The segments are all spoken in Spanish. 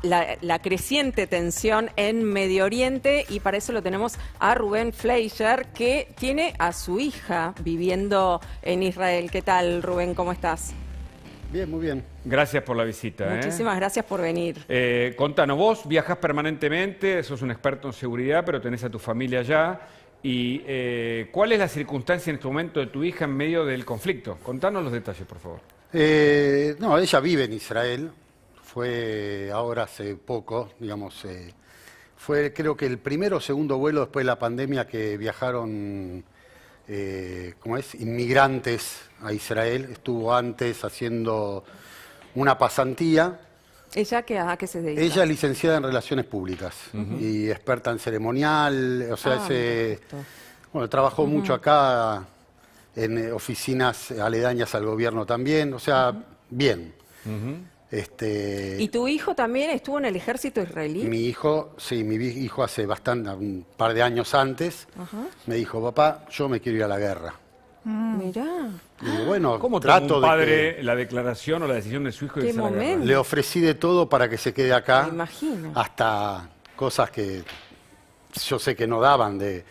la creciente tensión en Medio Oriente, y para eso lo tenemos a Rubén Fleischer, que tiene a su hija viviendo en Israel. ¿Qué tal, Rubén? ¿Cómo estás? Bien, muy bien. Gracias por la visita. Muchísimas gracias por venir. Contanos, vos viajás permanentemente, sos un experto en seguridad, pero tenés a tu familia allá. ¿Y cuál es la circunstancia en este momento de tu hija en medio del conflicto? Contanos los detalles, por favor. No, ella vive en Israel. Fue ahora hace poco, digamos, fue creo que el primero o segundo vuelo después de la pandemia que viajaron, inmigrantes a Israel. Estuvo antes haciendo una pasantía. ¿Ella a qué se dedica? Ella es licenciada en Relaciones Públicas y experta en ceremonial, o sea, trabajó mucho acá en oficinas aledañas al gobierno también, o sea, bien. ¿Y tu hijo también estuvo en el ejército israelí? Mi hijo, sí, mi hijo hace un par de años antes, me dijo, papá, yo me quiero ir a la guerra. Mirá. Digo, bueno, ¿Cómo trato tomó un padre de que la declaración o la decisión de su hijo de irse a la guerra? le ofrecí de todo para que se quede acá. Me imagino. Hasta cosas que yo sé que no daban, de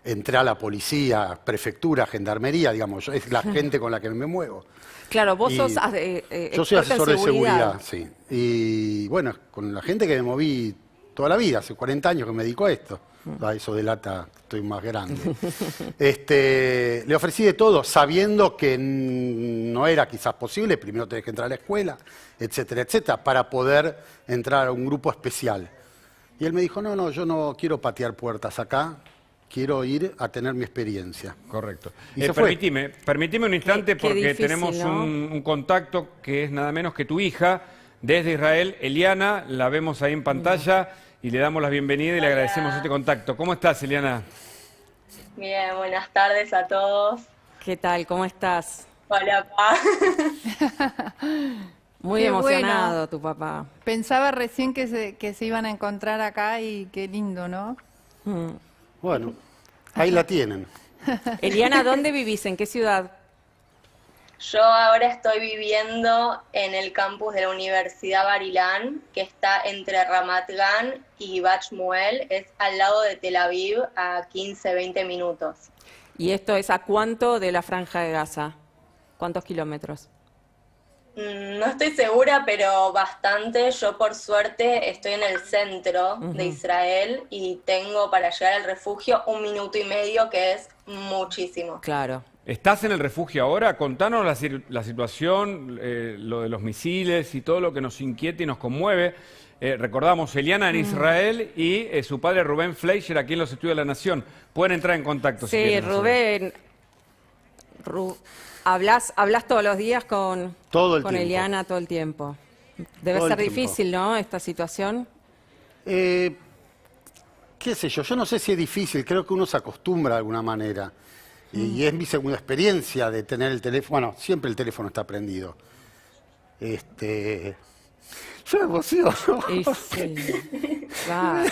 entrar a la policía, prefectura, gendarmería, digamos, es la gente con la que me muevo. Claro, vos sos yo soy asesor de seguridad, sí. Y bueno, con la gente que me moví toda la vida, hace 40 años que me dedico a esto. Eso delata que estoy más grande. Le ofrecí de todo, sabiendo que no era quizás posible, primero tenés que entrar a la escuela, etcétera, etcétera, para poder entrar a un grupo especial. Y él me dijo, no, yo no quiero patear puertas acá, quiero ir a tener mi experiencia. Correcto. Y se fue. Permitime un instante porque difícil, tenemos ¿no? un contacto que es nada menos que tu hija desde Israel, Eliana, la vemos ahí en pantalla y le damos la bienvenida y le agradecemos este contacto. ¿Cómo estás, Eliana? Bien, buenas tardes a todos. ¿Qué tal? ¿Cómo estás? Hola, pa. Muy Qué emocionado bueno. tu papá. Pensaba recién que se iban a encontrar acá y qué lindo, ¿no? Bueno, ahí la tienen. Eliana, ¿dónde vivís? ¿En qué ciudad? Yo ahora estoy viviendo en el campus de la Universidad Bar Ilan, que está entre Ramat Gan y Bat Shmuel, es al lado de Tel Aviv, a 15-20 minutos. ¿Y esto es a cuánto de la Franja de Gaza? ¿Cuántos kilómetros? No estoy segura, pero bastante. Yo por suerte estoy en el centro de Israel y tengo para llegar al refugio 1 minuto y medio, que es muchísimo. Claro. ¿Estás en el refugio ahora? Contanos la situación, lo de los misiles y todo lo que nos inquieta y nos conmueve. Recordamos, Eliana en Israel y su padre Rubén Fleischer aquí en los Estudios de la Nación. Pueden entrar en contacto si Sí, quieren. Rubén. ¿Hablas todos los días con Tiempo. Eliana todo el tiempo? Debe Todo el ser tiempo. difícil, ¿no? Esta situación. ¿Qué sé yo? Yo no sé si es difícil, creo que uno se acostumbra de alguna manera. Y es mi segunda experiencia de tener el teléfono. Bueno, siempre el teléfono está prendido. Yo me emociono. Y sí. Claro.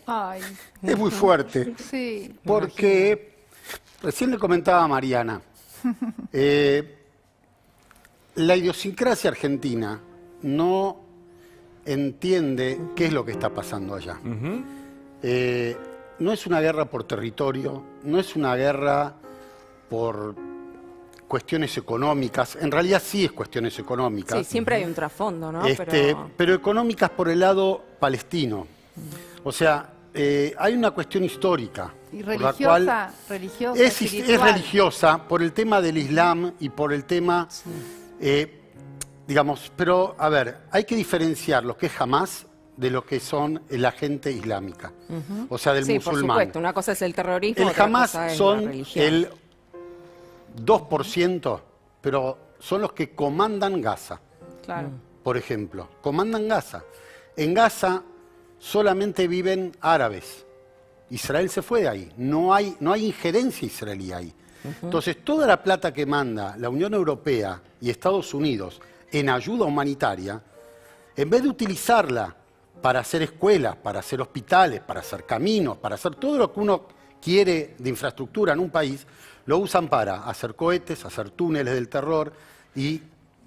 Ay, Es muy fuerte. sí. Porque recién le comentaba a Mariana. La idiosincrasia argentina no entiende qué es lo que está pasando allá. No es una guerra por territorio, no es una guerra por cuestiones económicas. En realidad sí es cuestiones económicas. Sí, siempre hay un trasfondo, ¿no? Pero económicas por el lado palestino. O sea, hay una cuestión histórica. Y por la cual religiosa, es espiritual. religiosa por el tema del Islam y por el tema, digamos, pero a ver, hay que diferenciar lo que es Hamás de lo que son la gente islámica, o sea, del sí, por musulmán. supuesto. Una cosa es el terrorismo, El otra Hamás cosa es la son religión. el 2%, pero son los que comandan Gaza, Claro. por ejemplo. Comandan Gaza. En Gaza solamente viven árabes. Israel se fue de ahí. No hay injerencia israelí ahí. Entonces, toda la plata que manda la Unión Europea y Estados Unidos en ayuda humanitaria, en vez de utilizarla para hacer escuelas, para hacer hospitales, para hacer caminos, para hacer todo lo que uno quiere de infraestructura en un país, lo usan para hacer cohetes, hacer túneles del terror y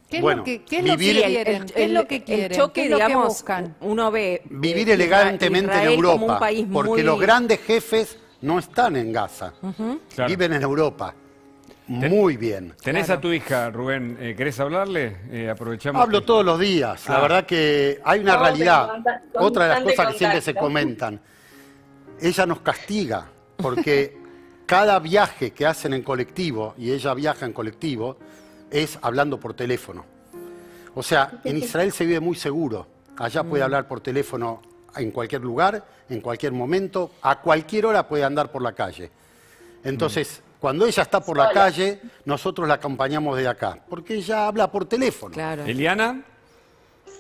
¿Qué es Bueno, lo que, qué es vivir- lo que quieren? ¿Qué es lo que quieren? El choque, ¿Qué es lo que digamos, buscan? uno ve vivir elegantemente en Israel Europa, como un país porque muy... los grandes jefes no están en Gaza, Claro. viven en Europa. Muy bien. Tenés a tu hija, Rubén, ¿querés hablarle? Aprovechamos. Hablo todos los días. La verdad que hay una No, realidad. con Otra de las constante cosas que siempre se contacto. comentan. Ella nos castiga porque cada viaje que hacen en colectivo, y ella viaja en colectivo, es hablando por teléfono. O sea, en Israel se vive muy seguro. Allá puede hablar por teléfono en cualquier lugar, en cualquier momento, a cualquier hora puede andar por la calle. Entonces, cuando ella está por la Sola. calle, nosotros la acompañamos de acá, porque ella habla por teléfono. Claro. Eliana,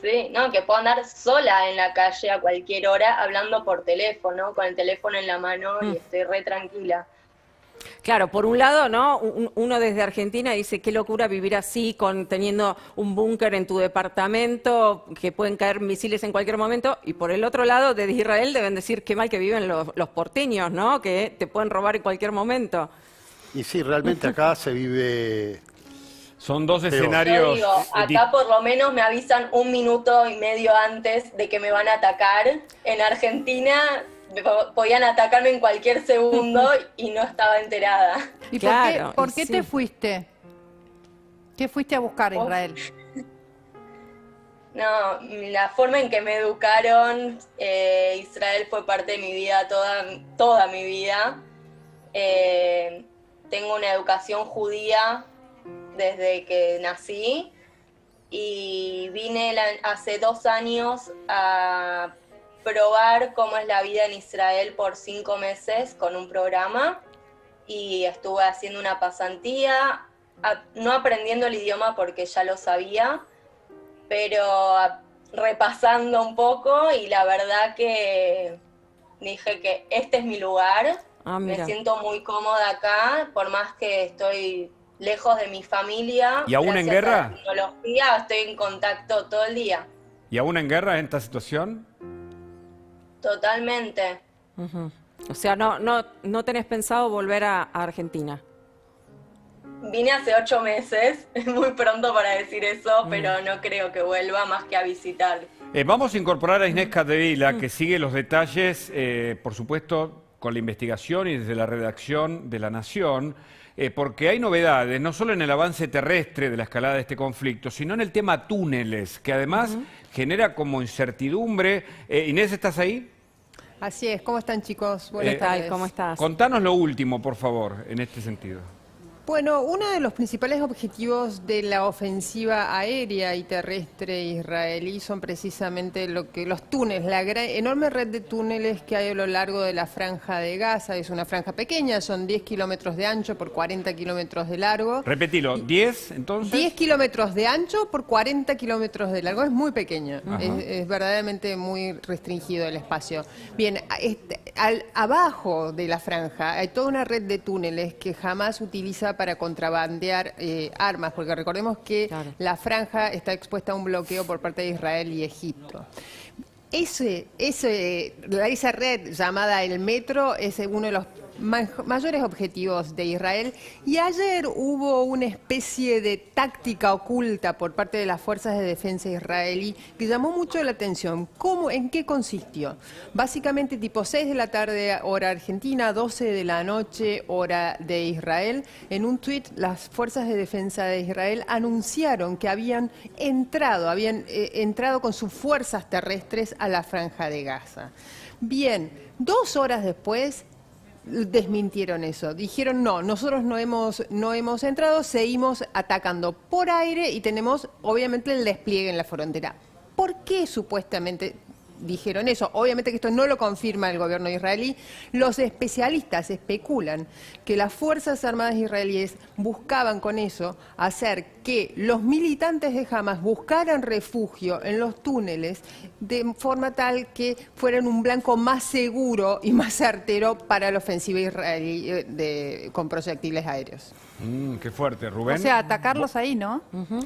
Sí, no, que puedo andar sola en la calle a cualquier hora hablando por teléfono, con el teléfono en la mano y estoy re tranquila. Claro, por un lado, ¿no? Uno desde Argentina dice qué locura vivir así, teniendo un búnker en tu departamento, que pueden caer misiles en cualquier momento, y por el otro lado, desde Israel deben decir qué mal que viven los porteños, ¿no? Que te pueden robar en cualquier momento. Y sí, realmente acá se vive... son dos Peor. Yo escenarios. digo, acá por lo menos me avisan 1 minuto y medio antes de que me van a atacar. En Argentina podían atacarme en cualquier segundo y no estaba enterada. ¿Y Claro, por y qué sí. te fuiste? ¿Qué fuiste a buscar, Oh. Israel? No, la forma en que me educaron, Israel fue parte de mi vida, toda mi vida. Tengo una educación judía desde que nací y vine hace 2 años a probar cómo es la vida en Israel por 5 meses con un programa y estuve haciendo una pasantía, no aprendiendo el idioma porque ya lo sabía, pero repasando un poco y la verdad que dije que este es mi lugar. Ah, Me mira. siento muy cómoda acá, por más que estoy lejos de mi familia. ¿Y aún en gracias guerra? a la tecnología estoy en contacto todo el día. ¿Y aún en guerra en esta situación? Totalmente. Ujú. O sea, no tenés pensado volver a Argentina. Vine hace 8 meses, es muy pronto para decir eso, pero no creo que vuelva más que a visitar. Vamos a incorporar a Inés Capdevila, que sigue los detalles, por supuesto, con la investigación y desde la redacción de La Nación, porque hay novedades, no solo en el avance terrestre de la escalada de este conflicto, sino en el tema túneles, que además genera como incertidumbre. Inés, ¿estás ahí? Así es. ¿Cómo están, chicos? ¿Qué Buenas tal? tardes. ¿Cómo estás? Contanos lo último, por favor, en este sentido. Bueno, uno de los principales objetivos de la ofensiva aérea y terrestre israelí son precisamente los túneles, la enorme red de túneles que hay a lo largo de la franja de Gaza. Es una franja pequeña, son 10 kilómetros de ancho por 40 kilómetros de largo. Repetilo, 10 entonces. 10 kilómetros de ancho por 40 kilómetros de largo, es muy pequeño, es verdaderamente muy restringido el espacio. Bien, abajo de la franja hay toda una red de túneles que jamás utiliza para contrabandear armas, porque recordemos que Claro. la franja está expuesta a un bloqueo por parte de Israel y Egipto. Esa red llamada el metro es uno de los mayores objetivos de Israel, y ayer hubo una especie de táctica oculta por parte de las fuerzas de defensa israelí que llamó mucho la atención. ¿En qué consistió? Básicamente tipo 6 de la tarde hora argentina, 12 de la noche hora de Israel, en un tuit las fuerzas de defensa de Israel anunciaron que habían entrado con sus fuerzas terrestres a la franja de Gaza. Bien, 2 horas después desmintieron eso. Dijeron no, nosotros no hemos entrado, seguimos atacando por aire y tenemos obviamente el despliegue en la frontera. ¿Por qué supuestamente dijeron eso? Obviamente que esto no lo confirma el gobierno israelí. Los especialistas especulan que las Fuerzas Armadas israelíes buscaban con eso hacer que los militantes de Hamas buscaran refugio en los túneles de forma tal que fueran un blanco más seguro y más certero para la ofensiva israelí con proyectiles aéreos. Qué fuerte, Rubén. O sea, atacarlos ahí, ¿no?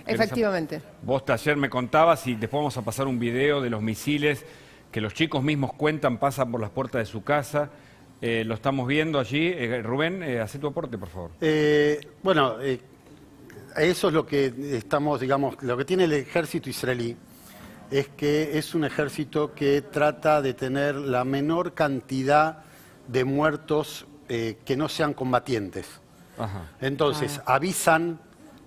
Efectivamente. Vos ayer me contabas, y después vamos a pasar un video de los misiles que los chicos mismos cuentan, pasan por las puertas de su casa. Lo estamos viendo allí. Rubén, haz tu aporte, por favor. eso es lo que estamos, digamos, lo que tiene el ejército israelí, es que es un ejército que trata de tener la menor cantidad de muertos que no sean combatientes. Ajá. Entonces, avisan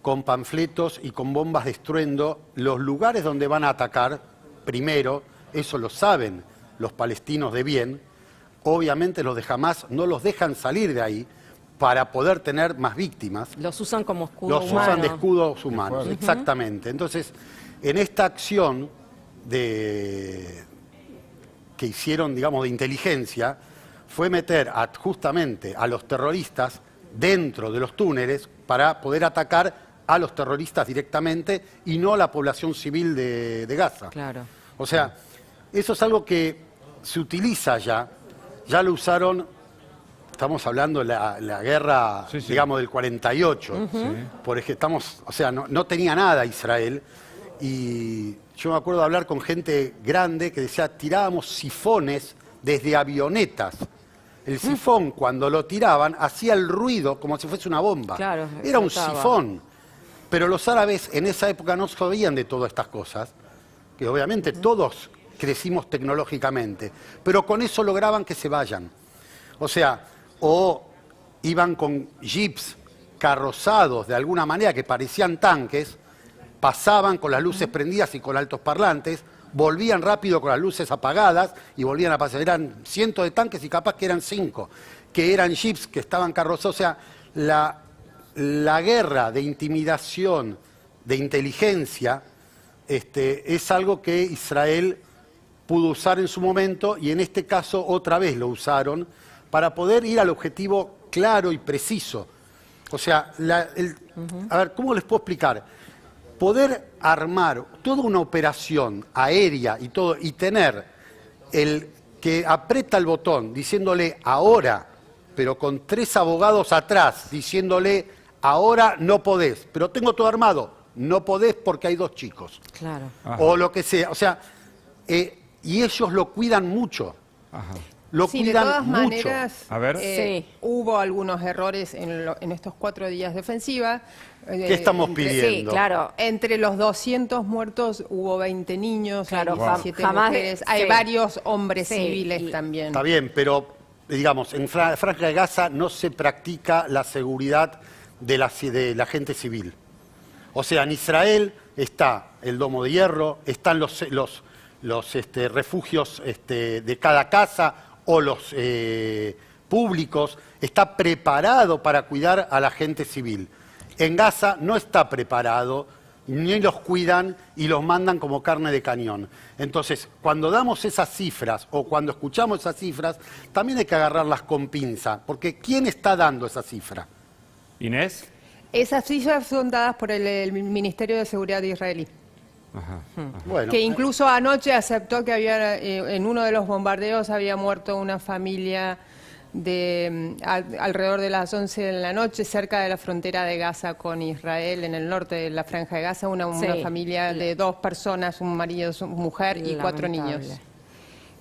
con panfletos y con bombas de estruendo los lugares donde van a atacar primero, eso lo saben los palestinos de bien, obviamente los de Hamás no los dejan salir de ahí para poder tener más víctimas. Los usan como escudos humanos. humanos. Los usan de escudos humanos, exactamente. Entonces, en esta acción que hicieron, digamos, de inteligencia, fue meter justamente a los terroristas dentro de los túneles para poder atacar a los terroristas directamente y no a la población civil de Gaza. Claro. O sea, eso es algo que se utiliza ya lo usaron, estamos hablando de la guerra, sí, sí, digamos, del 48, porque no tenía nada Israel, y yo me acuerdo de hablar con gente grande que decía, tirábamos sifones desde avionetas. El sifón, cuando lo tiraban, hacía el ruido como si fuese una bomba. Claro, era un explotaba. sifón. Pero los árabes en esa época no sabían de todas estas cosas, que obviamente todos crecimos tecnológicamente, pero con eso lograban que se vayan. O sea, o iban con jeeps carrozados de alguna manera que parecían tanques, pasaban con las luces prendidas y con altos parlantes, volvían rápido con las luces apagadas y volvían a pasar. Eran cientos de tanques y capaz que eran 5, que eran jeeps que estaban carrozados. O sea, la guerra de intimidación, de inteligencia, es algo que Israel pudo usar en su momento y en este caso otra vez lo usaron para poder ir al objetivo claro y preciso. O sea, a ver, ¿cómo les puedo explicar? Poder armar toda una operación aérea y todo, y tener el que aprieta el botón diciéndole ahora, pero con 3 abogados atrás, diciéndole ahora no podés, pero tengo todo armado, no podés porque hay 2 chicos. Claro. Ajá. O lo que sea. O sea, y ellos lo cuidan mucho. Ajá. Lo Sí, de cuidan todas mucho. maneras, A ver. Sí. hubo algunos errores en estos 4 días de ofensiva. ¿Qué estamos pidiendo? Sí, claro. Entre los 200 muertos hubo 20 niños, Claro, hay 17 jamás- mujeres, hay sí. varios hombres Sí, civiles y- también. Está bien, pero digamos, en Franja de Gaza no se practica la seguridad de la gente civil. O sea, en Israel está el Domo de Hierro, están los refugios de cada casa o los públicos, está preparado para cuidar a la gente civil. En Gaza no está preparado, ni los cuidan y los mandan como carne de cañón. Entonces, cuando damos esas cifras o cuando escuchamos esas cifras, también hay que agarrarlas con pinza, porque ¿quién está dando esa cifra? Inés. Esas cifras son dadas por el Ministerio de Seguridad israelí, Ajá. Bueno, que incluso anoche aceptó que había en uno de los bombardeos había muerto una familia alrededor de las 11 de la noche, cerca de la frontera de Gaza con Israel, en el norte de la Franja de Gaza, una Sí. familia de 2 personas, un marido, su mujer y 4 Lamentable. niños.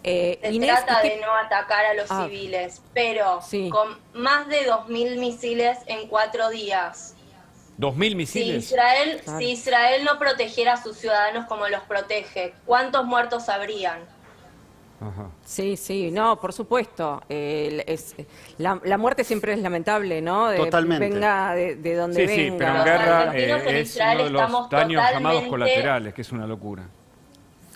Se Inés, trata ¿y de no atacar a los civiles, pero Sí. con más de 2000 misiles en 4 días. 2000 Si misiles. Claro. Israel no protegiera a sus ciudadanos como los protege, ¿cuántos muertos habrían? Ajá. Sí, sí, no, por supuesto. La muerte siempre es lamentable, ¿no? Totalmente. Venga de donde Sí, sí, venga. pero en Los guerra argentinos en es Israel uno de los estamos daños llamados totalmente- colaterales, que es una locura.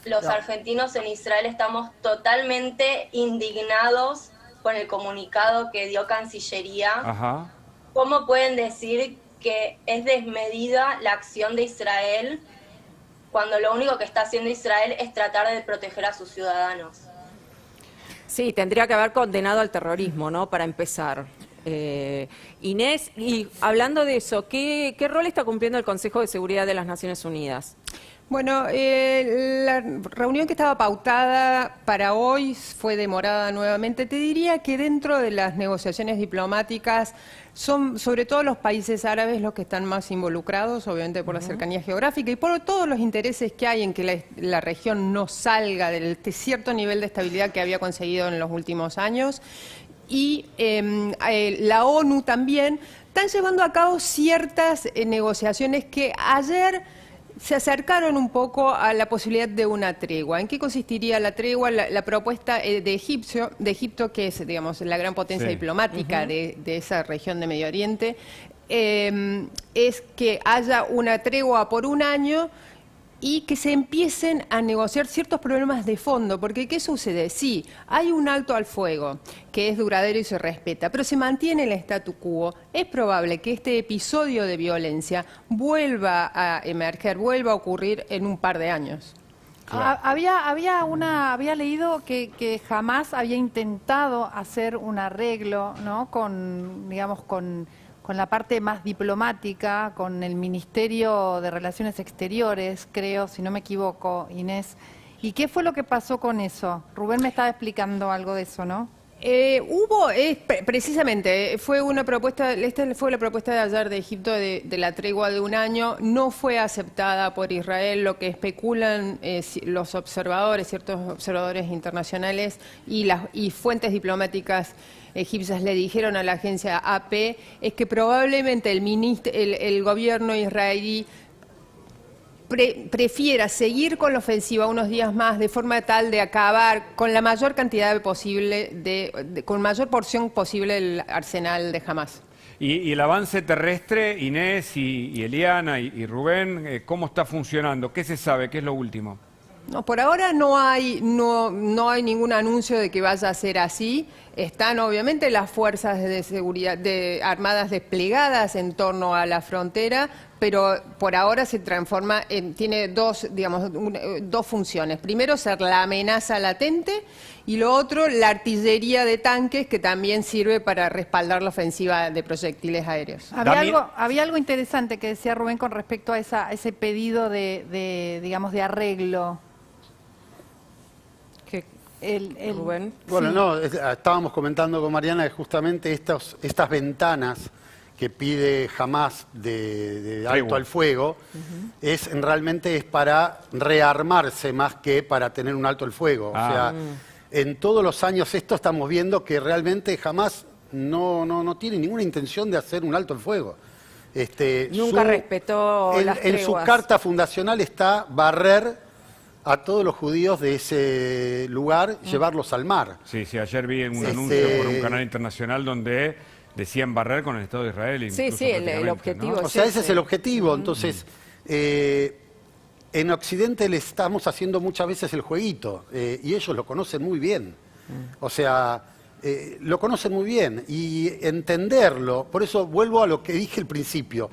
Los argentinos en Israel estamos totalmente indignados con el comunicado que dio Cancillería. Ajá. ¿Cómo pueden decir que es desmedida la acción de Israel cuando lo único que está haciendo Israel es tratar de proteger a sus ciudadanos? Sí, tendría que haber condenado al terrorismo, ¿no? Para empezar. Inés, y hablando de eso, ¿qué rol está cumpliendo el Consejo de Seguridad de las Naciones Unidas? Bueno, la reunión que estaba pautada para hoy fue demorada nuevamente. Te diría que dentro de las negociaciones diplomáticas son sobre todo los países árabes los que están más involucrados, obviamente por la cercanía geográfica y por todos los intereses que hay en que la región no salga de este cierto nivel de estabilidad que había conseguido en los últimos años. Y la ONU también están llevando a cabo ciertas negociaciones que ayer se acercaron un poco a la posibilidad de una tregua. ¿En qué consistiría la tregua? La propuesta de Egipto, que es, digamos, la gran potencia diplomática de esa región de Medio Oriente, es que haya una tregua por un año y que se empiecen a negociar ciertos problemas de fondo, porque ¿qué sucede? Sí, hay un alto al fuego, que es duradero y se respeta, pero se mantiene el statu quo. Es probable que este episodio de violencia vuelva a emerger, vuelva a ocurrir en un par de años. Claro. Había leído que jamás había intentado hacer un arreglo, ¿no? con la parte más diplomática, con el Ministerio de Relaciones Exteriores, creo, si no me equivoco, Inés. ¿Y qué fue lo que pasó con eso? Rubén me estaba explicando algo de eso, ¿no? Precisamente, fue una propuesta, esta fue la propuesta de ayer de Egipto de la tregua de un año, no fue aceptada por Israel, lo que especulan los observadores, ciertos observadores internacionales y fuentes diplomáticas egipcias le dijeron a la agencia AP, es que probablemente el gobierno israelí prefiera seguir con la ofensiva unos días más de forma tal de acabar con la mayor cantidad posible, con mayor porción posible del arsenal de Hamás. Y el avance terrestre, Inés y Eliana y Rubén, ¿cómo está funcionando? ¿Qué se sabe? ¿Qué es lo último? No, por ahora no hay ningún anuncio de que vaya a ser así. Están obviamente las fuerzas de seguridad armadas desplegadas en torno a la frontera, pero por ahora se transforma tiene dos funciones. Primero, ser la amenaza latente y lo otro, la artillería de tanques que también sirve para respaldar la ofensiva de proyectiles aéreos. Había algo interesante que decía Rubén con respecto a ese pedido de arreglo. Rubén. Bueno, no, estábamos comentando con Mariana que justamente estas ventanas que pide Hamás de alto al fuego realmente es para rearmarse más que para tener un alto al fuego. O sea, en todos los años estamos viendo que realmente Hamás no tiene ninguna intención de hacer un alto al fuego. Nunca respetó las treguas. En su carta fundacional está barrer a todos los judíos de ese lugar, llevarlos al mar. Sí, ayer vi un anuncio por un canal internacional donde decían barrer con el Estado de Israel. Sí, el objetivo. ¿No? O sea, ese es el objetivo. Entonces, en Occidente le estamos haciendo muchas veces el jueguito, y ellos lo conocen muy bien. O sea, lo conocen muy bien. Y entenderlo, por eso vuelvo a lo que dije al principio.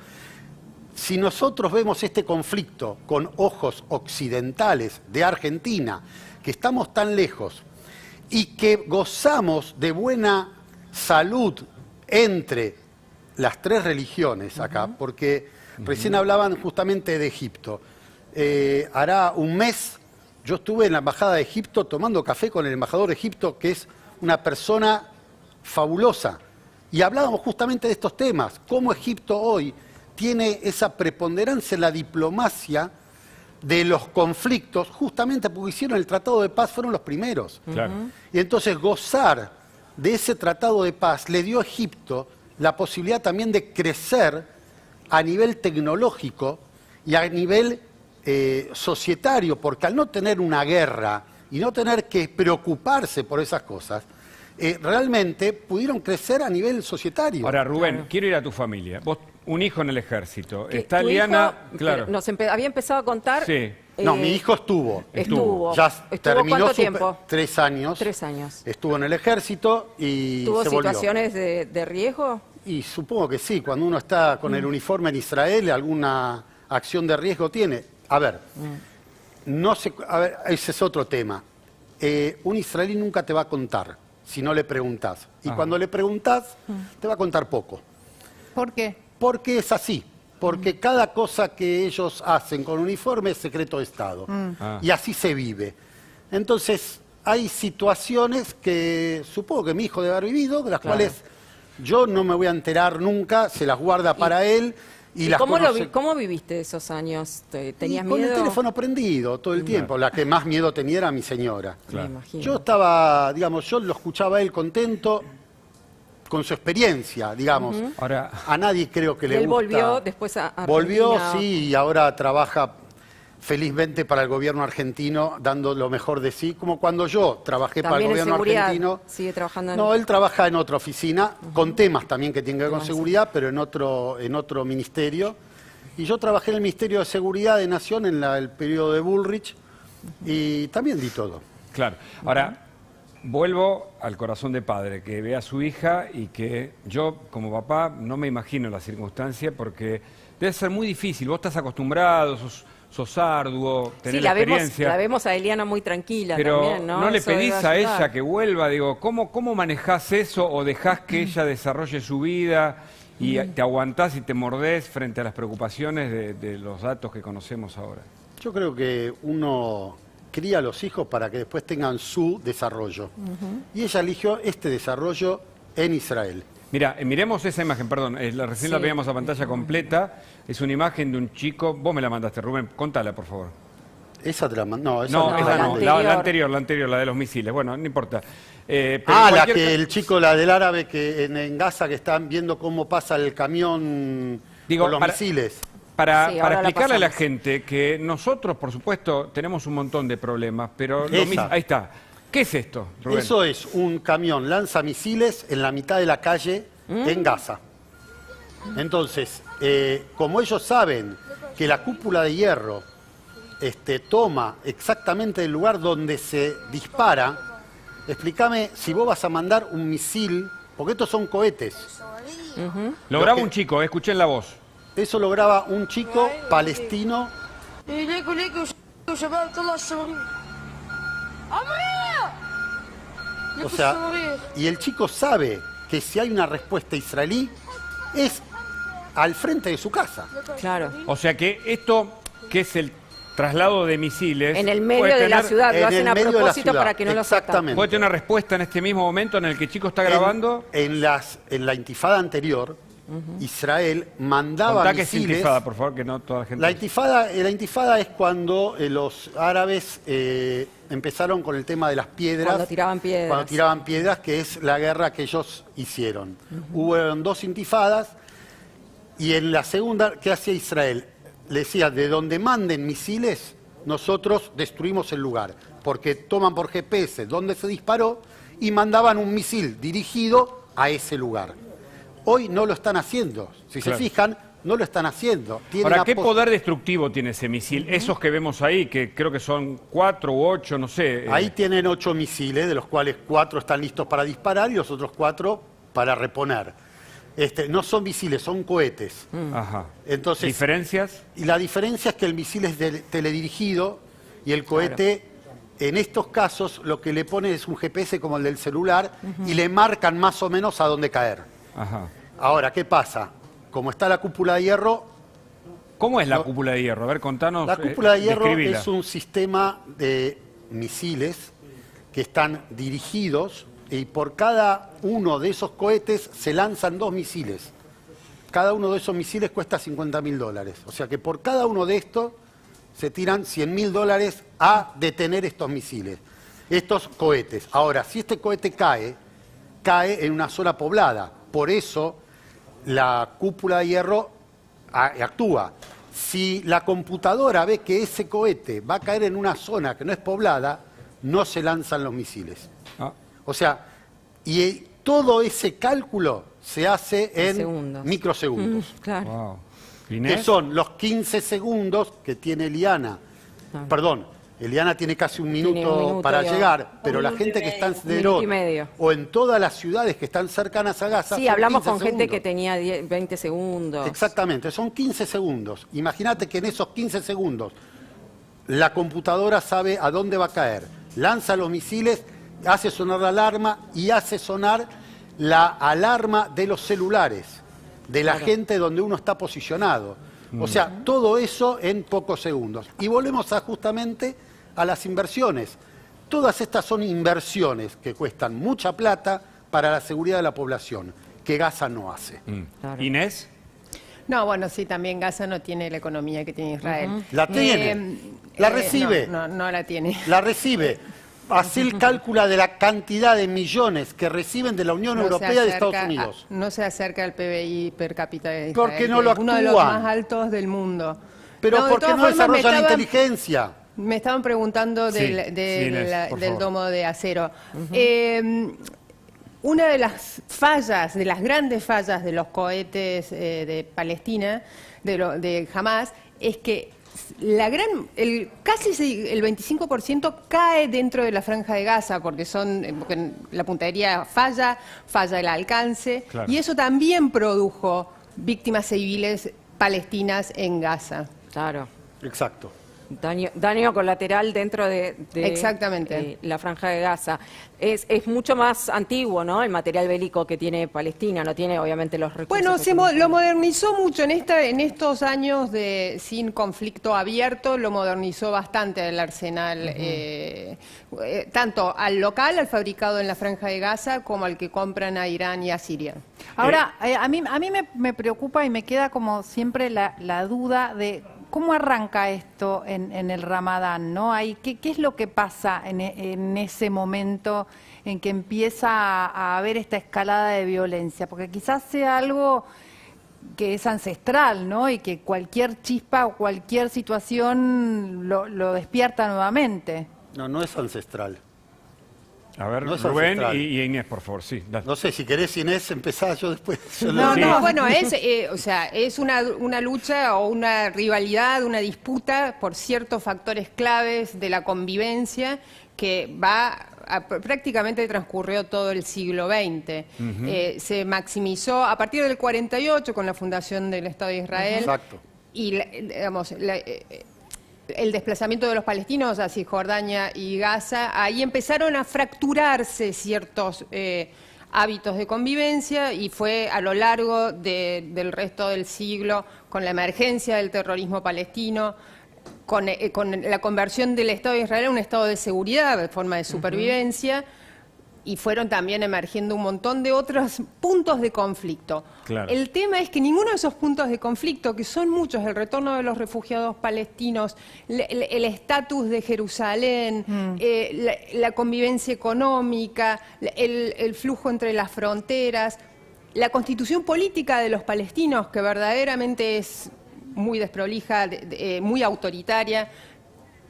Si nosotros vemos este conflicto con ojos occidentales de Argentina, que estamos tan lejos y que gozamos de buena salud entre las tres religiones acá, porque recién hablaban justamente de Egipto. Hará un mes yo estuve en la Embajada de Egipto tomando café con el embajador de Egipto, que es una persona fabulosa, y hablábamos justamente de estos temas, cómo Egipto hoy tiene esa preponderancia en la diplomacia de los conflictos, justamente porque hicieron el Tratado de Paz, fueron los primeros. Claro. Y entonces gozar de ese Tratado de Paz le dio a Egipto la posibilidad también de crecer a nivel tecnológico y a nivel societario, porque al no tener una guerra y no tener que preocuparse por esas cosas, realmente pudieron crecer a nivel societario. Ahora, Rubén, quiero ir a tu familia. Vos, un hijo en el ejército. Está Eliana, claro. Había empezado a contar. Sí. No, mi hijo estuvo. Ya terminó ¿Cuánto tiempo? 3 años. 3 años. Estuvo en el ejército y ¿Tuvo se volvió. situaciones de riesgo? Y supongo que sí. Cuando uno está con el uniforme en Israel, alguna acción de riesgo tiene. A ver, ese es otro tema. Un israelí nunca te va a contar si no le preguntás. Y cuando le preguntás, te va a contar poco. ¿Por qué? Porque es así. Porque cada cosa que ellos hacen con uniforme es secreto de Estado. Y así se vive. Entonces, hay situaciones que supongo que mi hijo debe haber vivido, de las cuales yo no me voy a enterar nunca, se las guarda para él. ¿Y cómo viviste esos años? ¿Tenías miedo? Con el teléfono prendido todo el tiempo. La que más miedo tenía era mi señora. Me imagino. Yo estaba, digamos, yo lo escuchaba a él contento con su experiencia, digamos. Ahora, a nadie creo que le él gusta. volvió después a Argentina. Volvió, sí, y ahora trabaja felizmente para el gobierno argentino, dando lo mejor de sí, como cuando yo trabajé para el gobierno argentino. Sigue trabajando en... No, él trabaja en otra oficina, con temas también que tienen que ver con seguridad, pero en otro ministerio. Y yo trabajé en el Ministerio de Seguridad de Nación en el periodo de Bullrich y también di todo. claro. Ahora, vuelvo al corazón de padre, que ve a su hija y que yo, como papá, no me imagino la circunstancia porque debe ser muy difícil. Vos estás acostumbrado, sos arduo, tenés la experiencia. La vemos a Eliana muy tranquila pero también, ¿no? ¿no le Eso pedís debe a ayudar. ella que vuelva? Digo, ¿cómo manejás eso o dejás que ella desarrolle su vida y te aguantás y te mordés frente a las preocupaciones de los datos que conocemos ahora? Yo creo que uno cría a los hijos para que después tengan su desarrollo. Y ella eligió este desarrollo en Israel. Mira, miremos esa imagen, perdón, recién la veíamos a pantalla completa. Es una imagen de un chico, vos me la mandaste, Rubén, contala, por favor. ¿Esa te la mandó? No, esa No, no, esa la no, mandé. la anterior, la de los misiles. Bueno, no importa. Pero la que el chico, la del árabe que en Gaza, que están viendo cómo pasa el camión con los misiles. Para Sí, ahora la explicarle a la pasamos. gente que nosotros, por supuesto, tenemos un montón de problemas, pero ahí está. ¿Qué es esto, Rubén? Eso es un camión lanzamisiles en la mitad de la calle en Gaza. Entonces, como ellos saben que la cúpula de hierro toma exactamente el lugar donde se dispara, explícame si vos vas a mandar un misil, porque estos son cohetes. Lo graba un chico, escuchen la voz. Eso lo graba un chico palestino. O sea, y el chico sabe que si hay una respuesta israelí, es al frente de su casa. Claro. O sea que esto, que es el traslado de misiles... En el medio puede de la tener- ciudad, lo en hacen el a medio de la propósito ciudad, para que no lo sepan. exactamente. Puede tener una respuesta en este mismo momento en el que el chico está grabando. En la intifada anterior, Israel mandaba Contá que es misiles. intifada, por favor, que no toda la gente... La intifada es cuando los árabes empezaron con el tema de las piedras. Cuando tiraban piedras. Cuando tiraban piedras, que es la guerra que ellos hicieron. Hubo 2 intifadas y en la segunda, ¿qué hacía Israel? Le decía, de donde manden misiles, nosotros destruimos el lugar. Porque toman por GPS dónde se disparó y mandaban un misil dirigido a ese lugar. Hoy no lo están haciendo. Si Claro. se fijan, no lo están haciendo. Tienen Ahora, ¿qué la poder destructivo tiene ese misil? Esos que vemos ahí, que creo que son 4 u 8, no sé. Ahí tienen 8 misiles, de los cuales 4 están listos para disparar y los otros 4 para reponer. No son misiles, son cohetes. Ajá. Entonces, ¿Diferencias? y la diferencia es que el misil es teledirigido y el cohete, en estos casos, lo que le pone es un GPS como el del celular y le marcan más o menos a dónde caer. Ajá. Ahora, ¿qué pasa? Como está la cúpula de hierro, ¿Cómo es la cúpula de hierro? A ver, contanos. la cúpula de hierro describila. es un sistema de misiles que están dirigidos y por cada uno de esos cohetes se lanzan 2 misiles. Cada uno de esos misiles cuesta $50.000. O sea que por cada uno de estos se tiran $100.000 a detener estos misiles, estos cohetes. Ahora, si este cohete cae en una zona poblada. Por eso la cúpula de hierro actúa. Si la computadora ve que ese cohete va a caer en una zona que no es poblada, no se lanzan los misiles. Ah, O sea, y todo ese cálculo se hace en segundos. microsegundos. Claro. wow. Que ¿Inés? son los 15 segundos que tiene Eliana. Ah. Perdón, Eliana tiene casi un Tiene minuto, un minuto para ya. llegar, pero Un la minuto gente y que está en medio. Sderot Un minuto y medio. o en todas las ciudades que están cercanas a Gaza. Sí, son hablamos 15 con gente segundos. que tenía 20 segundos. Exactamente, son 15 segundos. Imagínate que en esos 15 segundos la computadora sabe a dónde va a caer, lanza los misiles, hace sonar la alarma y hace sonar la alarma de los celulares, de la gente donde uno está posicionado. O sea, todo eso en pocos segundos. Y volvemos justamente a las inversiones. Todas estas son inversiones que cuestan mucha plata para la seguridad de la población, que Gaza no hace. Claro. ¿Inés? No, bueno, sí, también Gaza no tiene la economía que tiene Israel. La tiene, la recibe. No la tiene. La recibe. Hacé el cálculo de la cantidad de millones que reciben de la Unión Europea y de Estados Unidos. No se acerca al PBI per cápita de Israel, Porque no lo es uno de los actúan. más altos del mundo. Pero No, ¿por qué no desarrollan inteligencia? Me estaban preguntando Sí, Inés, por del favor. domo de acero. Una de las fallas, de las grandes fallas de los cohetes de Palestina, de Hamas, es que casi el 25% cae dentro de la franja de Gaza, porque la puntería falla el alcance, Claro. y eso también produjo víctimas civiles palestinas en Gaza. Claro. Exacto. Daño colateral dentro de Exactamente. la franja de Gaza. Es mucho más antiguo, ¿no? El material bélico que tiene Palestina, no tiene obviamente los recursos. Bueno, lo modernizó mucho en estos años sin conflicto abierto, lo modernizó bastante el arsenal, tanto al local, al fabricado en la Franja de Gaza, como al que compran a Irán y a Siria. Ahora, a mí me preocupa y me queda como siempre la duda de cómo arranca esto en el Ramadán, ¿no? ¿Qué es lo que pasa en ese momento en que empieza a haber esta escalada de violencia? Porque quizás sea algo que es ancestral, ¿no? Y que cualquier chispa o cualquier situación lo despierta nuevamente. No es ancestral. A ver, No es Rubén ancestral. y Inés, por favor, sí. dale. No sé, si querés, Inés, empezá, yo después. Bueno, es una lucha o una rivalidad, una disputa por ciertos factores claves de la convivencia que prácticamente transcurrió todo el siglo XX. Se maximizó a partir del 48 con la fundación del Estado de Israel. Exacto. Y el desplazamiento de los palestinos a Cisjordania y Gaza, ahí empezaron a fracturarse ciertos hábitos de convivencia, y fue a lo largo del resto del siglo, con la emergencia del terrorismo palestino, con la conversión del Estado de Israel a un Estado de seguridad, de forma de supervivencia, y fueron también emergiendo un montón de otros puntos de conflicto. Claro. El tema es que ninguno de esos puntos de conflicto, que son muchos, el retorno de los refugiados palestinos, el estatus de Jerusalén, la convivencia económica, el flujo entre las fronteras, la constitución política de los palestinos, que verdaderamente es muy desprolija, muy autoritaria,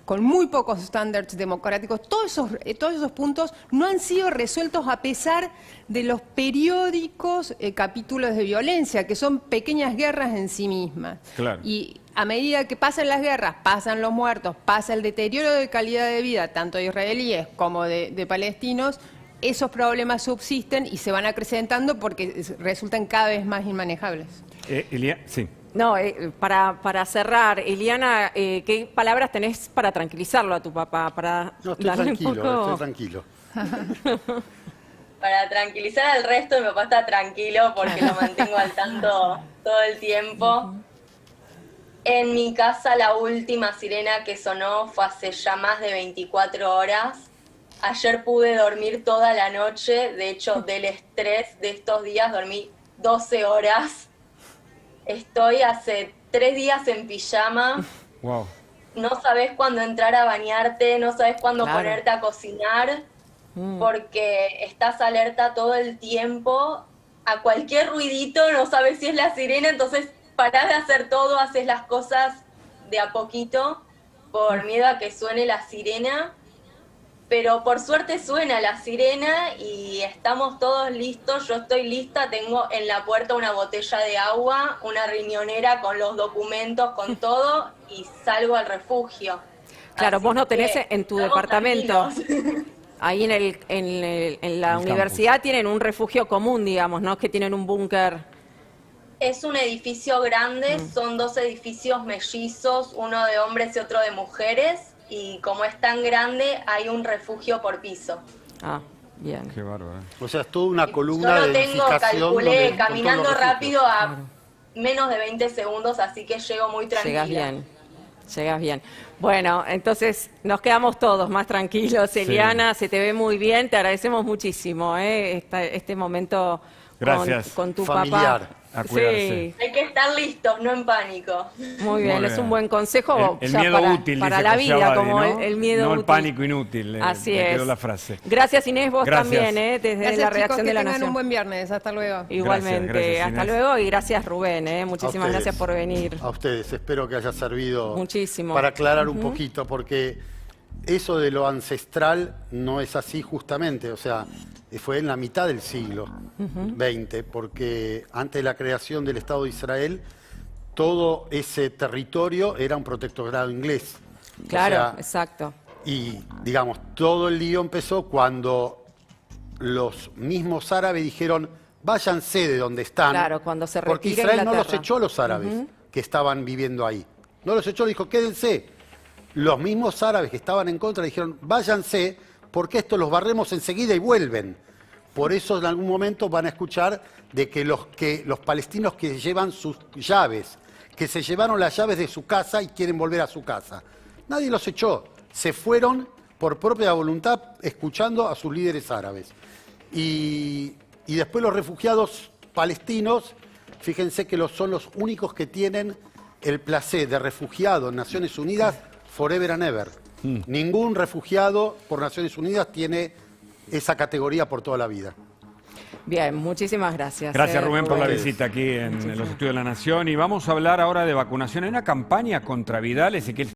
con muy pocos estándares democráticos, todos esos puntos no han sido resueltos a pesar de los periódicos capítulos de violencia, que son pequeñas guerras en sí mismas. Claro. Y a medida que pasan las guerras, pasan los muertos, pasa el deterioro de calidad de vida, tanto de israelíes como de palestinos, esos problemas subsisten y se van acrecentando porque resultan cada vez más inmanejables. Elia, sí. No, para cerrar, Eliana, ¿qué palabras tenés para tranquilizarlo a tu papá? No, estoy darle un tranquilo, poco- estoy tranquilo. Para tranquilizar al resto, mi papá está tranquilo porque lo mantengo al tanto todo el tiempo. En mi casa la última sirena que sonó fue hace ya más de 24 horas. Ayer pude dormir toda la noche, de hecho del estrés de estos días dormí 12 horas. Estoy hace 3 días en pijama. Wow. No sabes cuándo entrar a bañarte, no sabes cuándo Claro. ponerte a cocinar, porque estás alerta todo el tiempo. A cualquier ruidito no sabes si es la sirena, entonces parás de hacer todo, haces las cosas de a poquito por miedo a que suene la sirena. Pero por suerte suena la sirena y estamos todos listos. Yo estoy lista, tengo en la puerta una botella de agua, una riñonera con los documentos, con todo, y salgo al refugio. Claro, Así vos no tenés que en tu estamos departamento. tranquilos. Ahí en la El universidad tienen un refugio común, digamos, ¿no? Que tienen un búnker. Es un edificio grande, son 2 edificios mellizos, uno de hombres y otro de mujeres, y como es tan grande, hay un refugio por piso. Ah, bien. Qué bárbaro. O sea, es toda una Yo columna lo de tengo, edificación calculé, donde- con todos caminando los refugios. rápido a menos de 20 segundos, así que llego muy tranquila. Llegas bien. Bueno, entonces nos quedamos todos más tranquilos. Eliana, se te ve muy bien, te agradecemos muchísimo este momento Gracias. con tu Familiar. papá. A cuidarse. Sí, Hay que estar listos, no en pánico. muy bien, es un buen consejo El ya miedo para, útil, para dice la José vida, Abadi, como ¿no? el miedo no útil. el pánico inútil. Así me es. quedó la frase. Gracias Inés, vos Gracias. también, desde Gracias, la chicos, redacción que de La tengan Nación. un buen viernes. Hasta luego. Igualmente, Gracias, hasta Inés. luego y gracias Rubén, muchísimas ustedes. gracias por venir. A ustedes, espero que haya servido Muchísimo. para aclarar un poquito, porque eso de lo ancestral no es así justamente, o sea, fue en la mitad del siglo XX, porque antes de la creación del Estado de Israel, todo ese territorio era un protectorado inglés. Claro, O sea, exacto. y, digamos, todo el lío empezó cuando los mismos árabes dijeron, váyanse de donde están. Claro, cuando se porque retira Israel no los Inglaterra. echó a los árabes que estaban viviendo ahí. No los echó, dijo, quédense. Los mismos árabes que estaban en contra dijeron, váyanse, porque esto los barremos enseguida y vuelven. Por eso en algún momento van a escuchar de que los palestinos que llevan sus llaves, que se llevaron las llaves de su casa y quieren volver a su casa. Nadie los echó, se fueron por propia voluntad escuchando a sus líderes árabes. Y después los refugiados palestinos, fíjense que son los únicos que tienen el placer de refugiado en Naciones Unidas forever and ever. Ningún refugiado por Naciones Unidas tiene esa categoría por toda la vida. Bien, muchísimas gracias. Gracias Rubén por la Ustedes. visita aquí en los estudios de La Nación. Y vamos a hablar ahora de vacunación. Hay una campaña contra Vidal, Ezequiel.